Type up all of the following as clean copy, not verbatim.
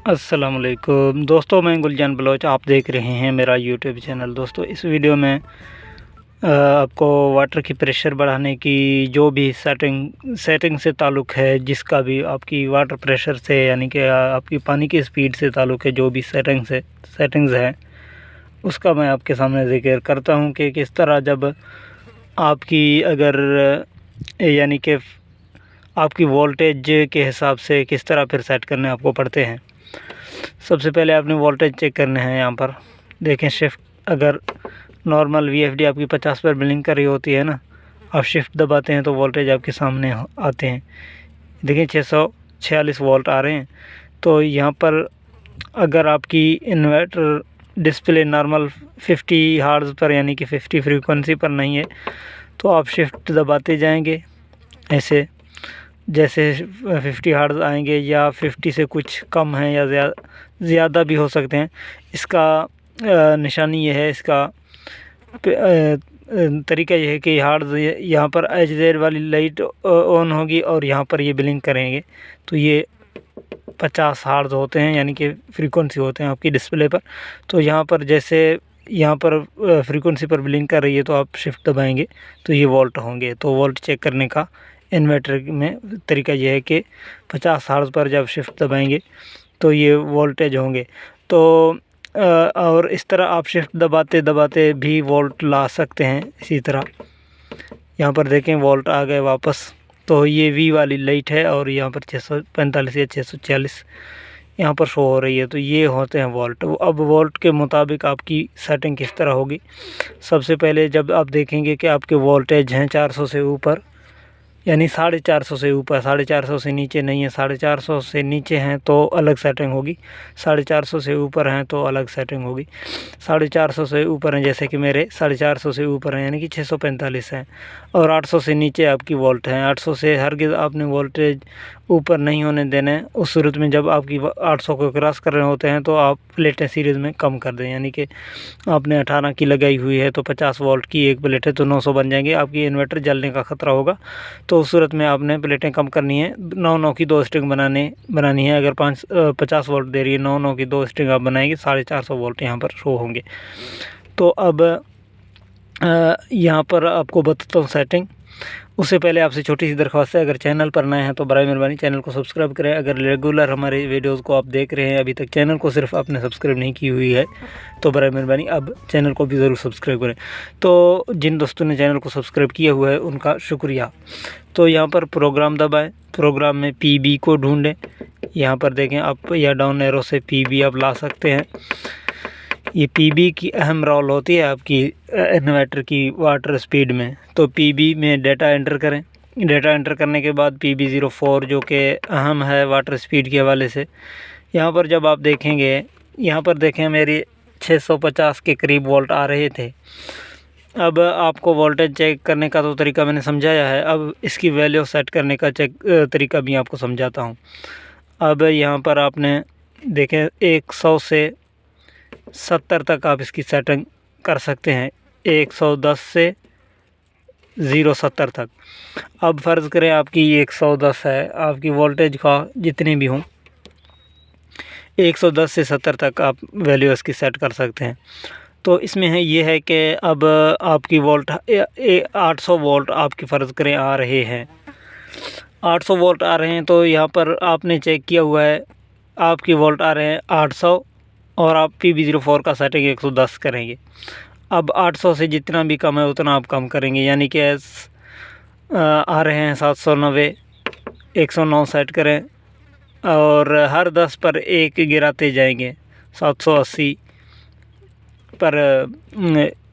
अस्सलामुअलैकुम दोस्तों, मैं गुलजान बलोच। आप देख रहे हैं मेरा यूट्यूब चैनल। दोस्तों, इस वीडियो में आपको वाटर की प्रेशर बढ़ाने की जो भी सेटिंग से ताल्लुक़ है, जिसका भी आपकी वाटर प्रेशर से यानी कि आपकी पानी की स्पीड से ताल्लुक़ है, जो भी सेटिंग्स हैं, उसका मैं आपके सामने ज़िक्र करता हूं कि किस तरह जब आपकी अगर यानी कि आपकी वोल्टेज के हिसाब से किस तरह फिर सेट करने आपको पड़ते हैं। सबसे पहले आपने वोल्टेज चेक करने हैं। यहाँ पर देखें, शिफ्ट अगर नॉर्मल वीएफडी आपकी 50 पर बिलिंग कर रही होती है ना, आप शिफ्ट दबाते हैं तो वोल्टेज आपके सामने आते हैं। देखें 646 वोल्ट आ रहे हैं। तो यहाँ पर अगर आपकी इन्वर्टर डिस्प्ले नॉर्मल 50 हर्ट्ज़ पर यानी कि 50 फ्रीक्वेंसी पर नहीं है, तो आप शिफ्ट दबाते जाएंगे ऐसे। जैसे 50 हर्ट्ज़ आएंगे या 50 से कुछ कम है या ज़्यादा भी हो सकते हैं। इसका निशानी ये है, इसका तरीका ये है कि हर्ट्ज़ यहाँ पर एच वाली लाइट ऑन होगी और यहाँ पर ये ब्लिंक करेंगे, तो ये 50 हर्ट्ज़ होते हैं यानी कि फ्रीक्वेंसी होते हैं आपकी डिस्प्ले पर। तो यहाँ पर जैसे यहाँ पर फ्रीक्वेंसी पर ब्लिंक कर रही है तो आप शिफ्ट दबाएंगे तो ये वोल्ट होंगे। तो वोल्ट चेक करने का इन्वर्टर में तरीका यह है कि 50 हर्ट्ज़ पर जब शिफ्ट दबाएंगे तो ये वोल्टेज होंगे। तो और इस तरह आप शिफ्ट दबाते दबाते भी वोल्ट ला सकते हैं। इसी तरह यहाँ पर देखें वोल्ट आ गए वापस, तो ये वी वाली लाइट है और यहाँ पर 645 या 646 यहाँ पर शो हो रही है, तो ये होते हैं वोल्ट। अब वोल्ट के मुताबिक आपकी सेटिंग किस तरह होगी। सबसे पहले जब आप देखेंगे कि आपके वोल्टेज हैं 400 से ऊपर, यानी 450 से ऊपर, 450 से नीचे नहीं है। 450 से नीचे हैं तो अलग सेटिंग होगी, 450 से ऊपर हैं तो अलग सेटिंग होगी। 450 से ऊपर हैं, जैसे कि मेरे 450 से ऊपर हैं यानी कि 645 हैं, और 800 से नीचे आपकी वोल्ट हैं। 800 से हरगिज़ आपने वोल्टेज ऊपर नहीं होने देना है। उस सूरत में जब आपकी 800 को क्रॉस कर रहे होते हैं तो आप प्लेटें सीरीज़ में कम कर दें। यानी कि आपने 18 की लगाई हुई है तो 50 वोल्ट की एक प्लेट है तो 900 बन जाएंगे, आपकी इन्वर्टर जलने का ख़तरा होगा। तो उस सूरत में आपने प्लेटें कम करनी है। 9 की 2 स्ट्रिंग बनानी है। अगर 50 वोल्ट दे रही है, 9 की 2 स्ट्रिंग आप बनाएंगे, 450 वोल्ट यहाँ पर शो होंगे। तो अब यहाँ पर आपको बताता हूँ सेटिंग। उससे पहले आपसे छोटी सी दरख्वास्त है, अगर चैनल पर नए हैं तो बराए मेहरबानी चैनल को सब्सक्राइब करें। अगर रेगुलर हमारे वीडियोस को आप देख रहे हैं, अभी तक चैनल को सिर्फ आपने सब्सक्राइब नहीं की हुई है, तो बराए मेहरबानी अब चैनल को भी ज़रूर सब्सक्राइब करें। तो जिन दोस्तों ने चैनल को सब्सक्राइब किया हुआ है उनका शुक्रिया। तो यहाँ पर प्रोग्राम दबाएँ, प्रोग्राम में PB को ढूँढें। यहाँ पर देखें, अप या डाउन एरो से PB आप ला सकते हैं। ये PB की अहम रोल होती है आपकी इन्वर्टर की वाटर स्पीड में। तो PB में डेटा एंटर करें। डेटा एंटर करने के बाद PB04 जो कि अहम है वाटर स्पीड के हवाले से, यहाँ पर जब आप देखेंगे, यहाँ पर देखें मेरी 650 के करीब वोल्ट आ रहे थे। अब आपको वोल्टेज चेक करने का तो तरीका मैंने समझाया है, अब इसकी वैल्यू सेट करने का तरीका भी आपको समझाता हूँ। अब यहाँ पर आपने देखें 100 से 70 तक आप इसकी सेटिंग कर सकते हैं, 110 से 070 तक। अब फ़र्ज़ करें आपकी 110 है, आपकी वोल्टेज का जितने भी हों 110 से 70 तक आप वैल्यू इसकी सेट कर सकते हैं। तो इसमें है ये है कि अब आपकी वोल्ट 800 वोल्ट आपकी फ़र्ज़ करें आ रहे हैं, 800 वोल्ट आ रहे हैं। तो यहाँ पर आपने चेक किया हुआ है आपकी वोल्ट आ रहे हैं 800 और आप PB04 का सेटिंग 110 करेंगे। अब 800 से जितना भी कम है उतना आप कम करेंगे, यानी कि आ रहे हैं 790, 109 सेट करें और हर 10 पर एक गिराते जाएंगे। 780 पर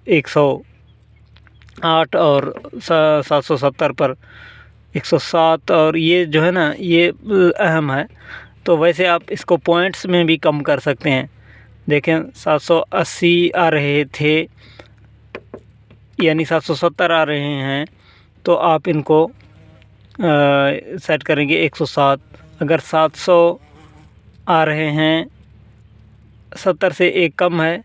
108 और 770 पर 107, और ये जो है ना ये अहम है। तो वैसे आप इसको पॉइंट्स में भी कम कर सकते हैं। देखें 780 आ रहे थे यानी 770 आ रहे हैं, तो आप इनको सेट करेंगे 107। अगर 700 आ रहे हैं, 70 से एक कम है,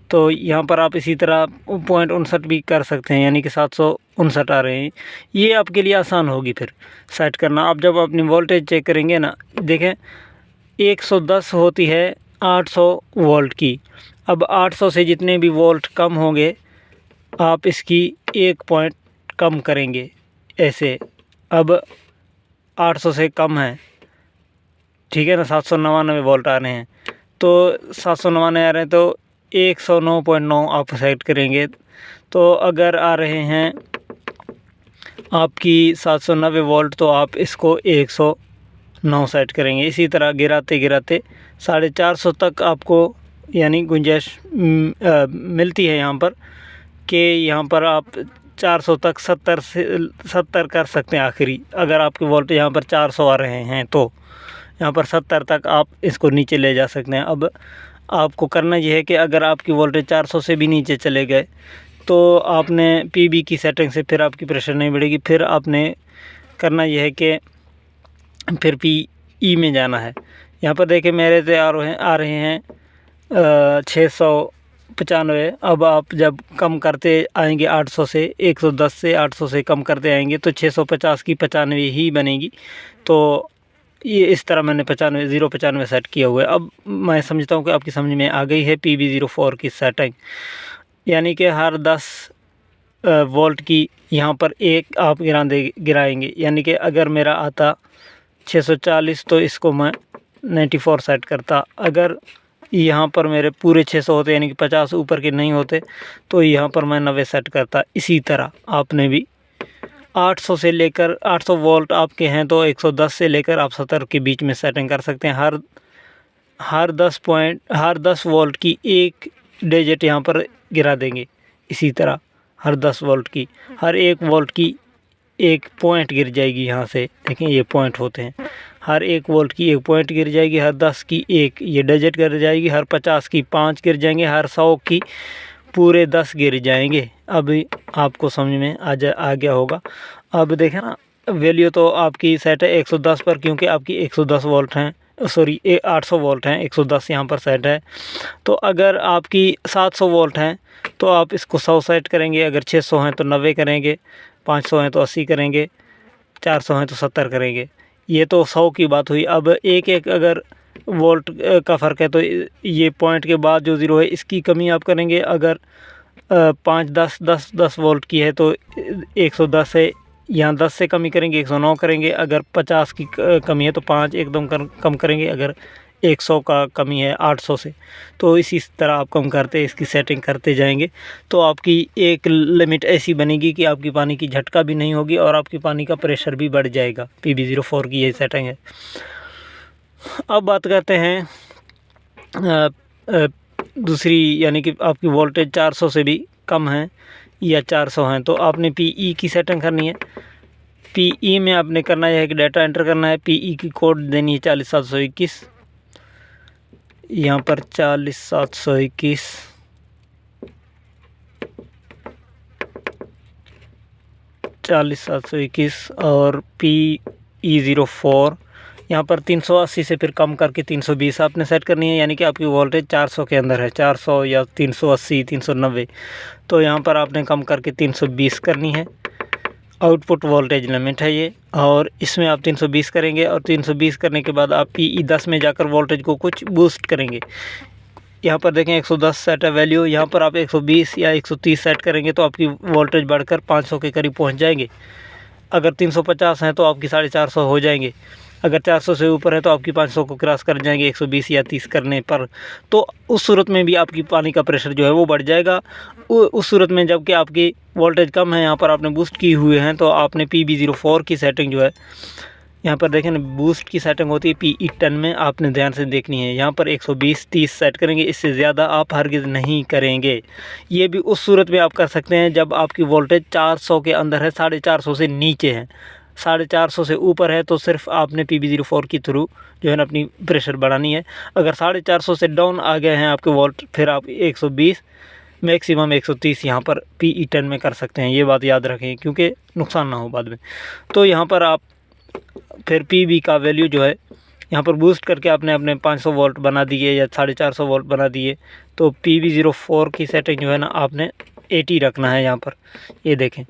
तो यहाँ पर आप इसी तरह 0.59 भी कर सकते हैं, यानी कि 759 आ रहे हैं। ये आपके लिए आसान होगी फिर सेट करना। आप जब अपनी वोल्टेज चेक करेंगे ना, देखें 110 होती है 800 वोल्ट की। अब 800 से जितने भी वोल्ट कम होंगे आप इसकी 1 पॉइंट कम करेंगे ऐसे। अब 800 से कम है, ठीक है ना, 799 वोल्ट आ रहे हैं, तो 799 आ रहे हैं तो 109.9 आप सेलेक्ट करेंगे। तो अगर आ रहे हैं आपकी 790 वोल्ट तो आप इसको 109 सेट करेंगे। इसी तरह गिराते गिराते 450 तक आपको यानी गुंजाइश मिलती है यहाँ पर, कि यहाँ पर आप 400 तक 70 कर सकते हैं आखिरी। अगर आपके वोल्टेज यहाँ पर 400 आ रहे हैं तो यहाँ पर 70 तक आप इसको नीचे ले जा सकते हैं। अब आपको करना यह है कि अगर आपकी वोल्टेज 400 से भी नीचे चले गए तो आपने पीबी की सेटिंग से फिर आपकी प्रेशर नहीं बढ़ेगी। फिर आपने करना यह है कि फिर पीई में जाना है। यहाँ पर देखिए मेरे से आ रहे हैं 695। अब आप जब कम करते आएंगे 800 से 110 से 800 से कम करते आएंगे तो 650 की 95 ही बनेगी। तो ये इस तरह मैंने 095 सेट किया हुआ है। अब मैं समझता हूँ कि आपकी समझ में आ गई है PB04 की सेटिंग, यानी कि हर 10 वोल्ट की यहाँ पर एक आप गिराएंगे। यानी कि अगर मेरा आता 640 तो इसको मैं 94 सेट करता। अगर यहाँ पर मेरे पूरे 600 होते यानी कि 50 ऊपर के नहीं होते तो यहाँ पर मैं 90 सेट करता। इसी तरह आपने भी 800 से लेकर 800 वोल्ट आपके हैं तो 110 से लेकर आप 70 के बीच में सेटिंग कर सकते हैं। हर 10 वोल्ट की एक डिजिट यहाँ पर गिरा देंगे। इसी तरह हर 10 वोल्ट की हर 1 वोल्ट की एक पॉइंट गिर जाएगी। यहाँ से देखें ये पॉइंट होते हैं, हर 1 वोल्ट की एक पॉइंट गिर जाएगी, हर 10 की एक ये डिजिट गिर जाएगी, हर 50 की 5 गिर जाएंगे, हर 100 की पूरे 10 गिर जाएंगे। अभी आपको समझ में आ गया होगा। अब देखें ना, वैल्यू तो आपकी सेट है 110 पर, क्योंकि आपकी 110 वोल्ट हैं, सॉरी 800 वोल्ट हैं, 110 यहाँ पर सेट है। तो अगर आपकी 700 वोल्ट हैं तो आप इसको 100 सेट करेंगे, अगर 600 हैं तो 90 करेंगे, 500 हैं तो 80 करेंगे, 400 हैं तो 70 करेंगे। ये तो 100 की बात हुई। अब एक अगर वोल्ट का फ़र्क है तो ये पॉइंट के बाद जो ज़ीरो है इसकी कमी आप करेंगे। अगर 5 10 वोल्ट की है तो 110 है, यहाँ 10 से कमी करेंगे 109 करेंगे। अगर 50 की कमी है तो 5 एकदम कम करेंगे। अगर 100 का कमी है 800 से तो इसी तरह आप कम करते इसकी सेटिंग करते जाएंगे तो आपकी एक लिमिट ऐसी बनेगी कि आपकी पानी की झटका भी नहीं होगी और आपकी पानी का प्रेशर भी बढ़ जाएगा। PB04 की ये सेटिंग है। अब बात करते हैं दूसरी, यानी कि आपकी वोल्टेज 400 से भी कम है या 400 हैं तो आपने PE की सेटिंग करनी है। PE में आपने करना है कि डाटा एंटर करना है, PE की कोड देनी है 40721। यहाँ पर 40721 और PE04 यहाँ पर 380 से फिर कम करके 320 आपने सेट करनी है। यानी कि आपकी वोल्टेज 400 के अंदर है, 400 या 380 390, तो यहाँ पर आपने कम करके 320 करनी है। आउटपुट वोल्टेज लिमिट है ये, और इसमें आप 320 करेंगे और 320 करने के बाद आप PE 10 में जाकर वोल्टेज को कुछ बूस्ट करेंगे। यहाँ पर देखें 110 सेट है वैल्यू, यहाँ पर आप 120 या 130 सेट करेंगे तो आपकी वोल्टेज बढ़कर 500 के करीब पहुँच जाएंगे। अगर 350 हैं तो आपकी 450 हो जाएंगे। अगर 400 से ऊपर है तो आपकी 500 को क्रॉस कर जाएंगे 120 या 30 करने पर। तो उस सूरत में भी आपकी पानी का प्रेशर जो है वो बढ़ जाएगा। उस सूरत में जबकि आपकी वोल्टेज कम है, यहाँ पर आपने बूस्ट की हुए हैं तो आपने PB04 की सेटिंग जो है, यहाँ पर देखें ना, बूस्ट की सेटिंग होती है PE 10 में, आपने ध्यान से देखनी है। यहाँ पर 120 30 सेट करेंगे, इससे ज़्यादा आप हरगिज़ नहीं करेंगे। ये भी उस सूरत में आप कर सकते हैं जब आपकी वोल्टेज 400 के अंदर है, 450 से नीचे है। 450 से ऊपर है तो सिर्फ आपने PB04 के थ्रू जो है ना अपनी प्रेशर बढ़ानी है। अगर 450 से डाउन आ गए हैं आपके वोल्ट, फिर आप 120 मैक्सिमम 130 यहाँ पर PE 10 में कर सकते हैं। ये बात याद रखें क्योंकि नुकसान ना हो बाद में। तो यहाँ पर आप फिर PB का वैल्यू जो है यहाँ पर बूस्ट करके आपने अपने 500 वोल्ट बना दिए या 450 वोल्ट बना दिए। तो PB04 की सेटिंग जो है ना आपने 80 रखना है। यहाँ पर ये देखें,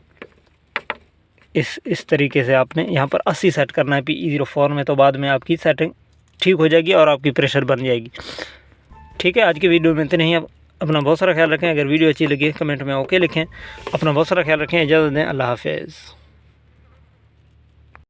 इस तरीके से आपने यहाँ पर 80 सेट करना है PE04 में, तो बाद में आपकी सेटिंग ठीक हो जाएगी और आपकी प्रेशर बन जाएगी। ठीक है, आज की वीडियो में इतने ही। आप अपना बहुत सारा ख्याल रखें। अगर वीडियो अच्छी लगी कमेंट में ओके लिखें। अपना बहुत सारा ख्याल रखें। इजाज़त दें। अल्लाह हाफ़िज़।